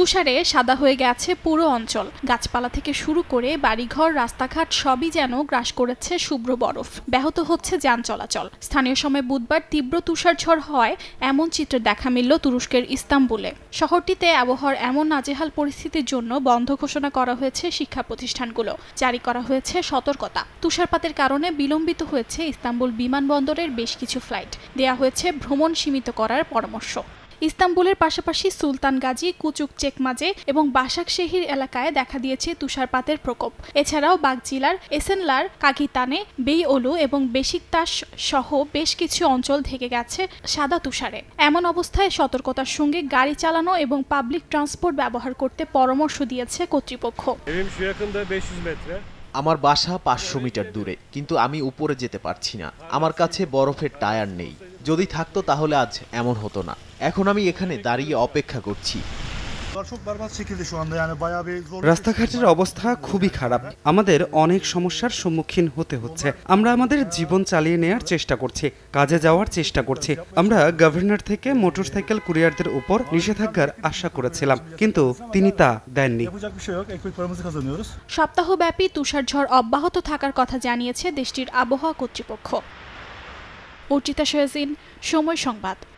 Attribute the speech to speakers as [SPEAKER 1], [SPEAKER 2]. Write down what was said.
[SPEAKER 1] তুষারে সাদা হয়ে গেছে পুরো অঞ্চল। গাছপালা থেকে শুরু করে বাড়িঘর, রাস্তাঘাট সবই যেন গ্রাস করেছে শুভ্র বরফ। ব্যাহত হচ্ছে যান চলাচল। স্থানীয় সময় বুধবার তীব্র তুষারঝড় হয় এমন চিত্র দেখা মিলল তুরস্কের ইস্তাম্বুলে। শহরটিতে আবহাওয়ার এমন নাজেহাল পরিস্থিতির জন্য বন্ধ ঘোষণা করা হয়েছে শিক্ষা প্রতিষ্ঠানগুলো। জারি করা হয়েছে সতর্কতা। তুষারপাতের কারণে বিলম্বিত হয়েছে ইস্তাম্বুল বিমানবন্দরের বেশ কিছু ফ্লাইট। দেয়া হয়েছে ভ্রমণ সীমিত করার পরামর্শ। ইস্তাম্বুলের পাশাপাশি সুলতান গাজী, কুচুক চেকমাজে এবং বাসাকশেহির এলাকায় দেখা দিয়েছে তুষারপাতের প্রকোপ। এছাড়াও বাগজিলার এসেনলার, কাগিতানে, বেইওলু এবং বেশিকতাশ সহ বেশ কিছু অঞ্চল ঢেকে গেছে সাদা তুষারে। এমন অবস্থায় সতর্কতার সঙ্গে গাড়ি চালানো এবং পাবলিক ট্রান্সপোর্ট ব্যবহার করতে পরামর্শ দিয়েছে কর্তৃপক্ষ।
[SPEAKER 2] আমার বাসা ৫০০ মিটার দূরে, কিন্তু আমি উপরে যেতে পারছি না। আমার কাছে বরফের টায়ার নেই। যদি থাকতো তাহলে আজ এমন হতো না। এখন আমি এখানে দাঁড়িয়ে অপেক্ষা করছি।
[SPEAKER 3] রাস্তাঘাটের অবস্থা খুবই খারাপ। আমাদের অনেক সমস্যার সম্মুখীন হতে হচ্ছে। আমরা আমাদের জীবন চালিয়ে নেওয়ার চেষ্টা করছি, কাজে যাওয়ার চেষ্টা করছি। আমরা গভর্নর থেকে মোটরসাইকেল কুরিয়ারদের উপর নিষেধাজ্ঞার আশা করেছিলাম, কিন্তু তিনি তা দেননি।
[SPEAKER 1] সপ্তাহব্যাপী তুষারঝড় অব্যাহত থাকার কথা জানিয়েছে দেশটির আবহাওয়া কর্তৃপক্ষ। অর্চিতা শয়াজিন, সময় সংবাদ।